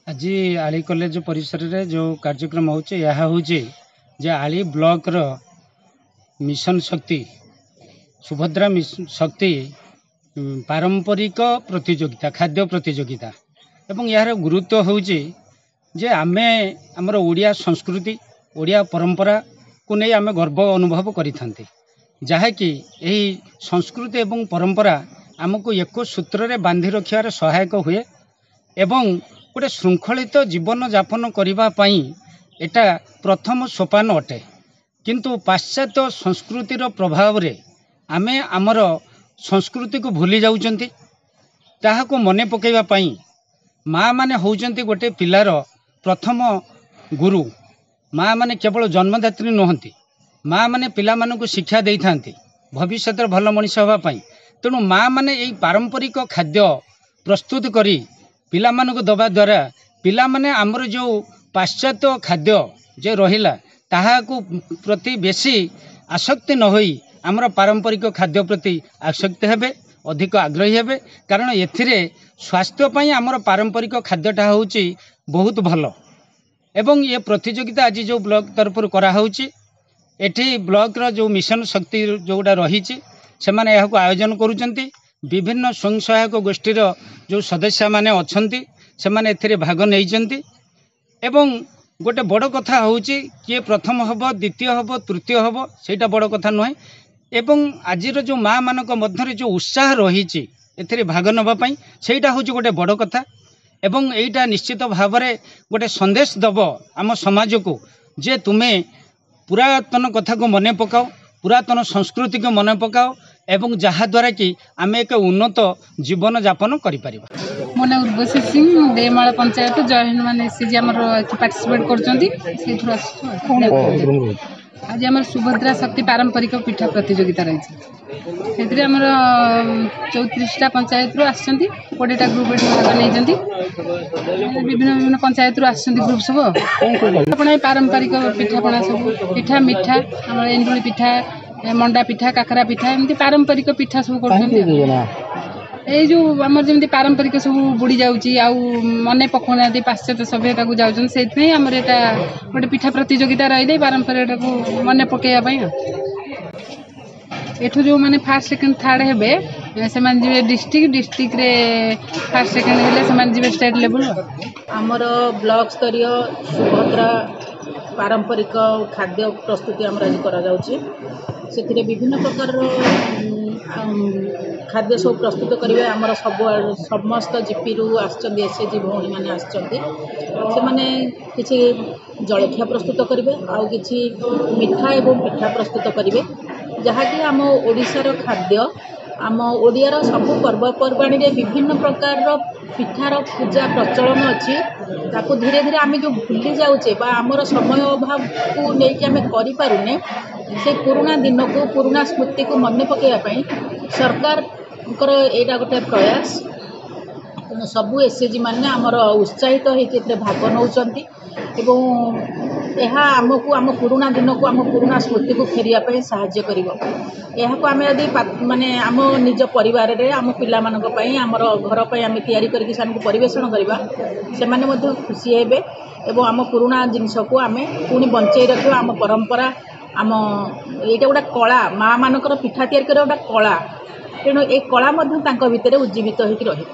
आज आली कॉलेज परिसर रे जो कार्यक्रम होचे यह होचे जे आली ब्लॉक रो मिशन शक्ति सुभद्रा मिशन शक्ति पारंपरिक प्रतियोगिता खाद्य प्रतियोगिता एवं यार गुरुत्व होचे जे आमे हमर ओडिया संस्कृति ओडिया परंपरा को नहीं आमे गर्व अनुभव करिथांते जहा कि एही संस्कृति एवं परंपरा आमको एक सूत्र रे बांधी रखियार सहायक हुए एवं गोटे श्रृंखलित जीवन यापन करने एटा प्रथम सोपान अटे किंतु पाश्चात्य संस्कृतिर प्रभाव रे आमे आमर संस्कृति को भूली जाउचंती ताहाको मने पकेइबा पई माँ माने होउचंती गोटे पिलार प्रथम गुरु। माँ माने केवल जन्मदात्री नहंती, माँ माने पिला मानकु शिक्षा देई थांती भविष्यत भल मनीष होबा पई। तेणु माँ माने एई पारंपरिक खाद्य प्रस्तुत करी पिला मानकु दबा द्वारा पिला माने हमर जो पाश्चात्य खाद्य जे रहिला ताहाकु प्रति बेसी आसक्ति न होई हमर पारंपरिक खाद्य प्रति आसक्ति हेबे अधिक आग्रही हेबे कारण एथिरे स्वास्थ्य पई हमर पारंपरिक खाद्यटा होउची बहुत भल। एवं ये प्रतियोगिता आज जो ब्लॉक तरफ करा होउची एठी ब्लॉक रो जो मिशन शक्ति जोटा रहीची से माने यहाको आयोजन करूचंती विभिन्न स्वयं सहायक गोष्ठीर जो सदस्य माने अछंती से माने एथिरे भाग नेइचंती एवं गोटे बड़ कथा होउची किए प्रथम हबो द्वितीय हबो तृतीय हबो सेटा बड़ कथा नय एवं आजिर जो माँ मानक मध्यरे जो उत्साह रहीची एथिरे भाग नबा पई सेटा होउची गोटे बड़ कथा एवं एटा निश्चित भाव में गोटे संदेश दब आम समाज को जे तुमे पुरातन कथा को मने पकाओ पुरातन संस्कृति को मने पकाओ एवं जहा द्वारा कि आमे एक उन्नत जीवन यापन करि परिबा। मो ना उर्वशी सिंह देमाल पंचायत जय हनुमान एसएजी हमर पार्टिसिपेट करचंती सेथुर आसु आज हमर सुभद्रा शक्ति पारंपरिक पिठा प्रतियोगिता रही से आमर 34टा पंचायत आसछंती 20टा ग्रुप भाग नहीं विभिन्न विभिन्न पंचायत आसछंती ग्रुप सब आपण पारंपरिक पिठापणा सब पिठा मिठा हमर एंडुली पिठा मंडा पिठा काकरा पिठा एमती पारंपरिक पिठा सब करछंती ए जो आमर जमी पारंपरिक सब बुड़ी जाऊँगी आउ मन पकाना पाश्चात्य सभ्यता को जाऊँ से आमर यहाँ गोटे पिठा प्रतियोगिता रही पारंपरिक को मन पकईवाई एठू जो मैंने फास्ट सेकेंड थर्ड हे से डिस्ट्रिक्ट डिस्ट्रिक्ट रे फास्ट सेकेंड हेले से स्टेट लेवल आमर ब्लॉक स्तरीय सुभद्रा पारंपरिक खाद्य प्रस्तुति आम आज कर विभिन्न प्रकार खाद्य सब प्रस्तुत करेंगे आमर सब समस्त जीपी रु एसएचजी भौणी मैंने आसने किसी जलखिया प्रस्तुत करेंगे आउ किसी मिठा एवं पिठा प्रस्तुत करेंगे जहाँकि आम ओडिशार खाद्य आम ओडियार सब पर्वपर्वाणी रे विभिन्न प्रकार पिठार पूजा प्रचलन अच्छी ताकू धीरे धीरे आम जो भूली जाऊे बा आमर समय अभाव को लेकिन आम करें से पुराना दिन को पुराना स्मृति को मन पकईवाई सरकार यहाँ गोटे प्रयास तेणु सबू एसएचजी मैंने आमर उत्साहित होकर भाग नौकरी यह आमको आम पुराना दिन को आम पुराना स्मृति को फेरिया साहाय्य कर आम यदि माने आम निज परिवार रे आम पिला आमर घर पर आम तैयारी करके परिवेषण करवा से खुशी हेबे एवं आम पुराना जिनस को आम पुणी बंचाई रखा आम परंपरा आम ये गोटे कला माँ मानकर पिठा तैयारी गोटे कला तेणु ये कला भितर उज्जीवित होकर रही।